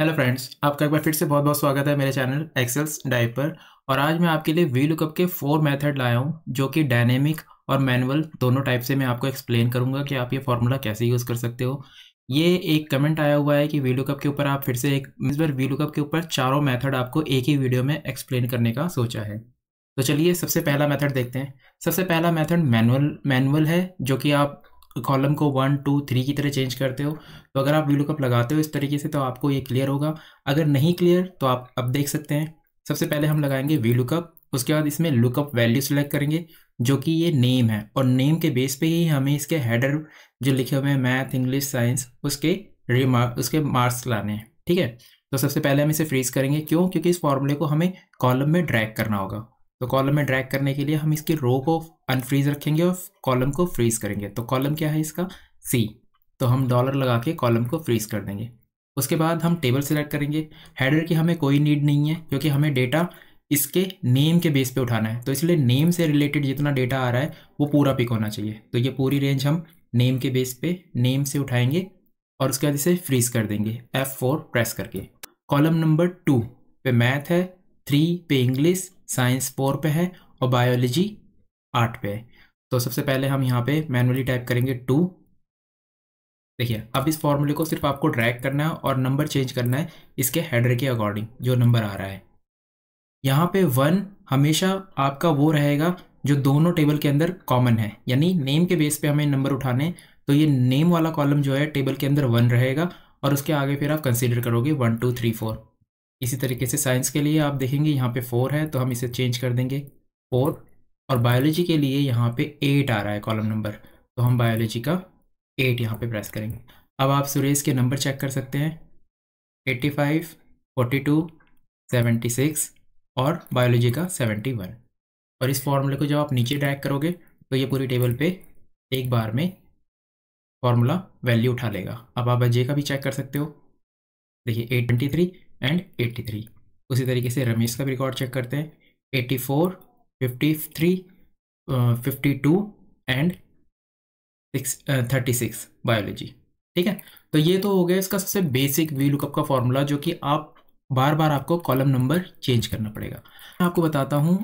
Hello friends, आपका एक बार फिर से बहुत बहुत स्वागत है मेरे चैनल एक्सेल्स डाइव पर। और आज मैं आपके लिए वी लुकअप के 4 मेथड लाया हूँ जो कि डायनेमिक और मैनुअल दोनों टाइप से मैं आपको एक्सप्लेन करूँगा कि आप ये फार्मूला कैसे यूज़ कर सकते हो। ये एक कमेंट आया हुआ है कि वी लुकअप के ऊपर आप फिर से इस बार वी लुकअप के ऊपर चारों मेथड आपको एक ही वीडियो में एक्सप्लेन करने का सोचा है। तो चलिए सबसे पहला मेथड देखते हैं। सबसे पहला मेथड मैनुअल है, जो कि आप कॉलम को 1 2 3 की तरह चेंज करते हो। तो अगर आप वी लुकअप लगाते हो इस तरीके से तो आपको ये क्लियर होगा। अगर नहीं क्लियर तो आप अब देख सकते हैं। सबसे पहले हम लगाएंगे वी लुकअप, उसके बाद इसमें लुकअप वैल्यू सेलेक्ट करेंगे जो कि ये नेम है, और नेम के बेस पे ही हमें इसके हेडर जो लिखे हुए हैं मैथ इंग्लिश साइंस उसके मार्क्स लाने हैं। ठीक है, तो सबसे पहले हम इसे फ्रीज करेंगे। क्योंकि इस फॉर्मूले को हमें कॉलम में ड्रैग करना होगा। तो कॉलम में ड्रैग करने के लिए हम इसकी रो को अनफ्रीज रखेंगे और कॉलम को फ्रीज करेंगे। तो कॉलम क्या है इसका? सी। तो हम डॉलर लगा के कॉलम को फ्रीज कर देंगे। उसके बाद हम टेबल सेलेक्ट करेंगे। हेडर की हमें कोई नीड नहीं है क्योंकि हमें डेटा इसके नेम के बेस पे उठाना है, तो इसलिए नेम से रिलेटेड जितना डेटा आ रहा है वो पूरा पिक होना चाहिए। तो ये पूरी रेंज हम नेम के बेस पे नेम से उठाएंगे और उसके बाद इसे फ्रीज कर देंगे F4 प्रेस करके। कॉलम नंबर 2 पे मैथ है, 3 पे इंग्लिश, साइंस 4 पे है और बायोलॉजी 8 पे है। तो सबसे पहले हम यहाँ पे मैनुअली टाइप करेंगे 2। देखिए, अब इस फॉर्मूले को सिर्फ आपको ड्रैग करना है और नंबर चेंज करना है इसके हेडर के अकॉर्डिंग जो नंबर आ रहा है। यहाँ पे 1 हमेशा आपका वो रहेगा जो दोनों टेबल के अंदर कॉमन है, यानी नेम के बेस पे हमें नंबर उठाने हैं। तो ये नेम वाला कॉलम जो है टेबल के अंदर 1 रहेगा और उसके आगे फिर आप कंसीडर करोगे 1 2 3 4। इसी तरीके से साइंस के लिए आप देखेंगे यहाँ पे 4 है तो हम इसे चेंज कर देंगे 4। और बायोलॉजी के लिए यहाँ पे 8 आ रहा है कॉलम नंबर, तो हम बायोलॉजी का 8 यहाँ पे प्रेस करेंगे। अब आप सुरेश के नंबर चेक कर सकते हैं, 85 42 76 और बायोलॉजी का 71। और इस फॉर्मूले को जब आप नीचे ड्रैग करोगे तो ये पूरी टेबल पे एक बार में फॉर्मूला वैल्यू उठा लेगा। अब आप अजय का भी चेक कर सकते हो, देखिए 823 एंड 83। उसी तरीके से रमेश का भी रिकॉर्ड चेक करते हैं, 84 53 52 एंड 36 बायोलॉजी। ठीक है, तो ये तो हो गया इसका सबसे बेसिक वी लुकअप का फॉर्मूला, जो कि आप बार बार आपको कॉलम नंबर चेंज करना पड़ेगा। मैं आपको बताता हूँ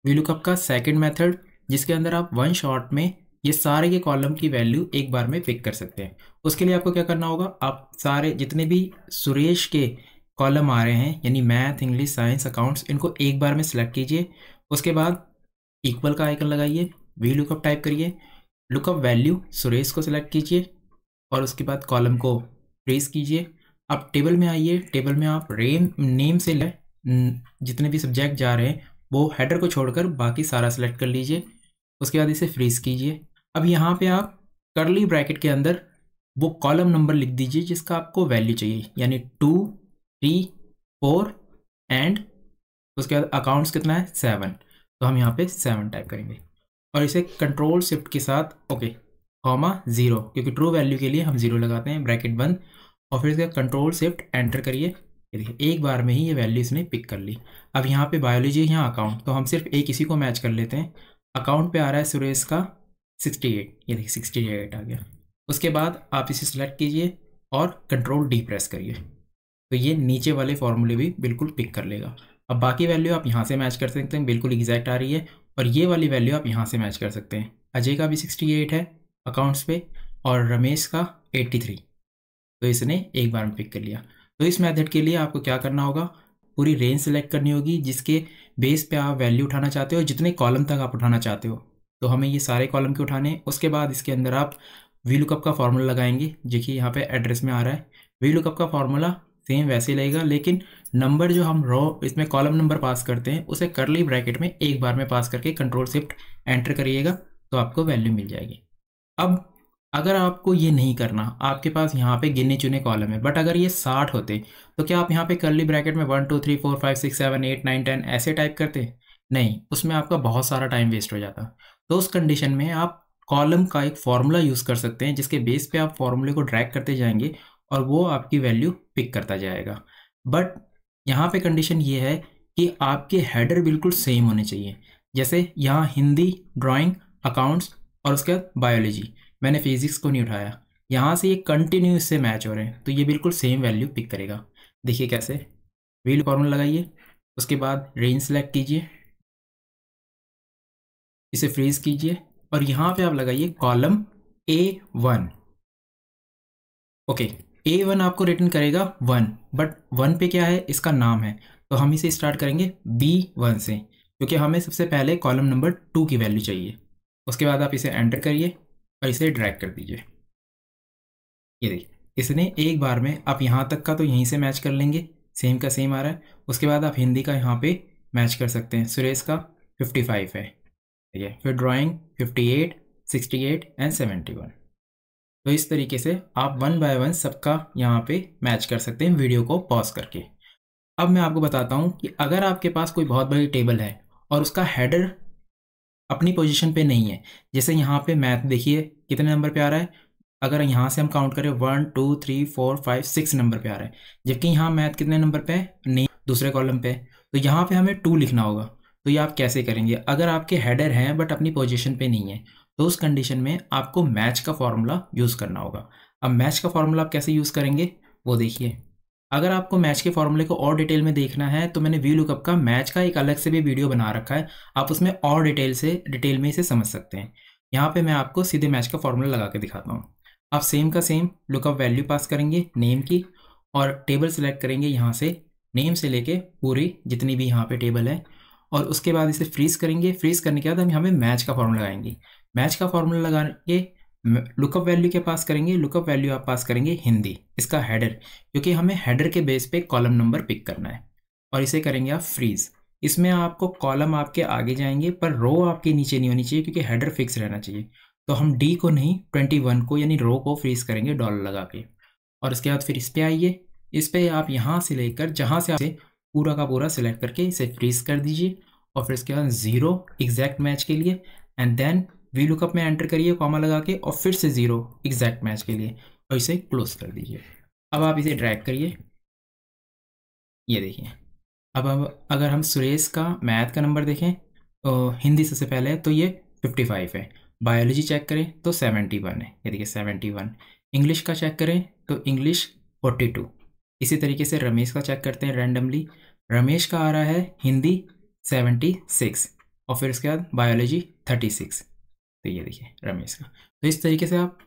वी लुकअप का सेकंड मेथड, जिसके अंदर आप वन शॉट में ये सारे के कॉलम की वैल्यू एक बार में पिक कर सकते हैं। उसके लिए आपको क्या करना होगा, आप सारे जितने भी सुरेश के कॉलम आ रहे हैं यानी मैथ इंग्लिश साइंस अकाउंट्स, इनको एक बार में सेलेक्ट कीजिए। उसके बाद इक्वल का आइकन लगाइए, वी लुकअप टाइप करिए, लुकअप वैल्यू सुरेश को सिलेक्ट कीजिए और उसके बाद कॉलम को फ्रीज कीजिए। अब टेबल में आइए, टेबल में आप नेम से जितने भी सब्जेक्ट जा रहे हैं वो हेडर को छोड़कर बाकी सारा सेलेक्ट कर लीजिए। उसके बाद इसे फ्रीज कीजिए। अब यहाँ पे आप कर्ली ब्रैकेट के अंदर वो कॉलम नंबर लिख दीजिए जिसका आपको वैल्यू चाहिए, यानी 2 3 4 एंड उसके बाद अकाउंट्स कितना है 7। तो हम यहाँ पे 7 टाइप करेंगे और इसे कंट्रोल शिफ्ट के साथ ओके कॉमा 0, क्योंकि ट्रू वैल्यू के लिए हम 0 लगाते हैं, ब्रैकेट बंद। और फिर इसका कंट्रोल शिफ्ट एंटर करिए। ये देखिए एक बार में ही ये वैल्यू इसने पिक कर ली। अब यहाँ पे बायोलॉजी, यहाँ अकाउंट, तो हम सिर्फ एक इसी को मैच कर लेते हैं। अकाउंट पे आ रहा है सुरेश का 68, ये देखिए 68 आ गया। उसके बाद आप इसे सेलेक्ट कीजिए और कंट्रोल डी प्रेस करिए, तो ये नीचे वाले फॉर्मूले भी बिल्कुल पिक कर लेगा। अब बाकी वैल्यू आप यहाँ से मैच कर सकते हैं, बिल्कुल एग्जैक्ट आ रही है। और ये वाली वैल्यू आप यहाँ से मैच कर सकते हैं। अजय का भी 68 है अकाउंट्स पे और रमेश का 83, तो इसने एक बार में पिक कर लिया। तो इस मेथड के लिए आपको क्या करना होगा, पूरी रेंज सेलेक्ट करनी होगी जिसके बेस पे आप वैल्यू उठाना चाहते हो, जितने कॉलम तक आप उठाना चाहते हो। तो हमें ये सारे कॉलम के उठाने हैं। उसके बाद इसके अंदर आप वी लुकअप का फॉर्मूला लगाएंगे, जो कि यहाँ पे एड्रेस में आ रहा है। वी लुकअप का फॉर्मूला सेम वैसे ही लगेगा, लेकिन नंबर जो हम रो इसमें कॉलम नंबर पास करते हैं उसे करली ब्रैकेट में एक बार में पास करके कंट्रोल शिफ्ट एंटर करिएगा तो आपको वैल्यू मिल जाएगी। अब अगर आपको ये नहीं करना, आपके पास यहाँ पे गिने चुने कॉलम है, बट अगर ये 60 होते तो क्या आप यहाँ पे करली ब्रैकेट में 1 2 3 4 5 6 7 8 9 10 ऐसे टाइप करते? नहीं, उसमें आपका बहुत सारा टाइम वेस्ट हो जाता। तो उस कंडीशन में आप कॉलम का एक फॉर्मूला यूज़ कर सकते हैं जिसके बेस पे आप फॉर्मूले को ड्रैग करते जाएंगे और वो आपकी वैल्यू पिक करता जाएगा। बट यहाँ पे कंडीशन ये है कि आपके हेडर बिल्कुल सेम होने चाहिए। जैसे यहाँ हिंदी, ड्राइंग, अकाउंट्स और उसके बाद बायोलॉजी, मैंने फिजिक्स को नहीं उठाया, यहाँ से ये कंटिन्यू इससे मैच हो रहे हैं तो ये बिल्कुल सेम वैल्यू पिक करेगा। देखिए कैसे, व्हील फॉर्मूला लगाइए, उसके बाद रेंज सेलेक्ट कीजिए, इसे फ्रीज कीजिए और यहाँ पे आप लगाइए कॉलम A1। ओके, A1 आपको रिटर्न करेगा 1, बट 1 पे क्या है, इसका नाम है, तो हम इसे स्टार्ट करेंगे B1 से, क्योंकि हमें सबसे पहले कॉलम नंबर 2 की वैल्यू चाहिए। उसके बाद आप इसे एंटर करिए और इसे ड्रैग कर दीजिए। ये देखिए, इसने एक बार में, आप यहाँ तक का तो यहीं से मैच कर लेंगे, सेम का सेम आ रहा है। उसके बाद आप हिंदी का यहाँ पे मैच कर सकते हैं, सुरेश का 55 है, ठीक है, फिर ड्राइंग 58, 68 एंड 71। तो इस तरीके से आप वन बाय वन सबका यहाँ पे मैच कर सकते हैं वीडियो को पॉज करके। अब मैं आपको बताता हूँ कि अगर आपके पास कोई बहुत बड़ी टेबल है और उसका हेडर अपनी पोजीशन पे नहीं है, जैसे यहाँ पे मैथ देखिए कितने नंबर पे आ रहा है, अगर यहाँ से हम काउंट करें 1 2 3 4 5 6 नंबर पे आ रहा है, जबकि यहाँ मैथ कितने नंबर पे है, नहीं, दूसरे कॉलम पे है, तो यहाँ पे हमें 2 लिखना होगा। तो ये आप कैसे करेंगे, अगर आपके हेडर हैं बट अपनी पोजीशन पे नहीं है, तो उस कंडीशन में आपको मैच का फॉर्मूला यूज़ करना होगा। अब मैच का फॉर्मूला आप कैसे यूज़ करेंगे वो देखिए। अगर आपको मैच के फॉर्मूले को और डिटेल में देखना है तो मैंने वी लुकअप का मैच का एक अलग से भी वीडियो बना रखा है, आप उसमें और डिटेल में इसे समझ सकते हैं। यहाँ पे मैं आपको सीधे मैच का फॉर्मूला लगा के दिखाता हूँ। आप सेम का सेम लुकअप वैल्यू पास करेंगे नेम की, और टेबल सेलेक्ट करेंगे यहाँ से, नेम से लेके पूरी जितनी भी यहाँ पे टेबल है, और उसके बाद इसे फ्रीज करेंगे। फ्रीज करने के बाद हम यहाँ पे मैच का फॉर्मूला लगाएंगे। मैच का फॉर्मूला लगा के लुकअप वैल्यू के पास करेंगे, लुकअप वैल्यू आप पास करेंगे हिंदी, इसका हेडर, क्योंकि हमें हेडर के बेस पे कॉलम नंबर पिक करना है, और इसे करेंगे आप फ्रीज। इसमें आपको कॉलम आपके आगे जाएंगे पर रो आपके नीचे नहीं होनी चाहिए, क्योंकि हेडर फिक्स रहना चाहिए। तो हम डी को नहीं 21 को यानी रो को फ्रीज करेंगे डॉलर लगा के। और इसके बाद फिर इस पे आइए, इस पे आप यहाँ से लेकर जहाँ से आप पूरा का पूरा सिलेक्ट करके इसे फ्रीज कर दीजिए, और फिर इसके बाद 0 एग्जैक्ट मैच के लिए, एंड देन वी लुकअप में एंटर करिए कॉमा लगा के, और फिर से 0 एग्जैक्ट मैच के लिए, और इसे क्लोज कर दीजिए। अब आप इसे ड्रैग करिए, ये देखिए। अब अगर हम सुरेश का मैथ का नंबर देखें तो हिंदी सबसे पहले है, तो ये 55 है। बायोलॉजी चेक करें तो 71 है, ये देखिए 71। इंग्लिश का चेक करें तो इंग्लिश 42। इसी तरीके से रमेश का चेक करते हैं रैंडमली, रमेश का आ रहा है हिंदी 76, और फिर उसके बाद बायोलॉजी 36। तो ये देखिए रमेश का। तो इस तरीके से आप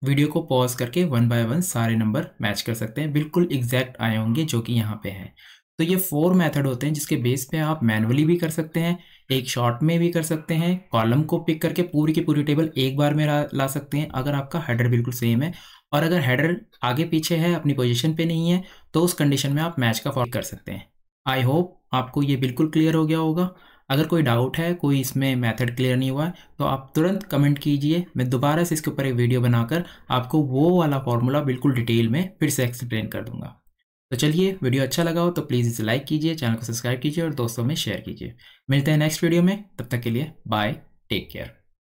वीडियो को पॉज करके वन बाय वन सारे नंबर मैच कर सकते हैं, बिल्कुल एग्जैक्ट आए होंगे जो कि यहाँ पे हैं। तो ये 4 मेथड होते हैं जिसके बेस पे आप मैनुअली भी कर सकते हैं, एक शॉर्ट में भी कर सकते हैं, कॉलम को पिक करके पूरी की पूरी टेबल एक बार में ला सकते हैं अगर आपका हेडर बिल्कुल सेम है, और अगर हेडर आगे पीछे है अपनी पोजीशन पे नहीं है तो उस कंडीशन में आप मैच का फॉलो कर सकते हैं। आई होप आपको ये बिल्कुल क्लियर हो गया होगा। अगर कोई डाउट है, कोई इसमें मेथड क्लियर नहीं हुआ है, तो आप तुरंत कमेंट कीजिए, मैं दोबारा से इसके ऊपर एक वीडियो बनाकर आपको वो वाला फॉर्मूला बिल्कुल डिटेल में फिर से एक्सप्लेन कर दूंगा। तो चलिए, वीडियो अच्छा लगा हो तो प्लीज़ इसे लाइक कीजिए, चैनल को सब्सक्राइब कीजिए और दोस्तों में शेयर कीजिए। मिलते हैं नेक्स्ट वीडियो में, तब तक के लिए बाय, टेक केयर।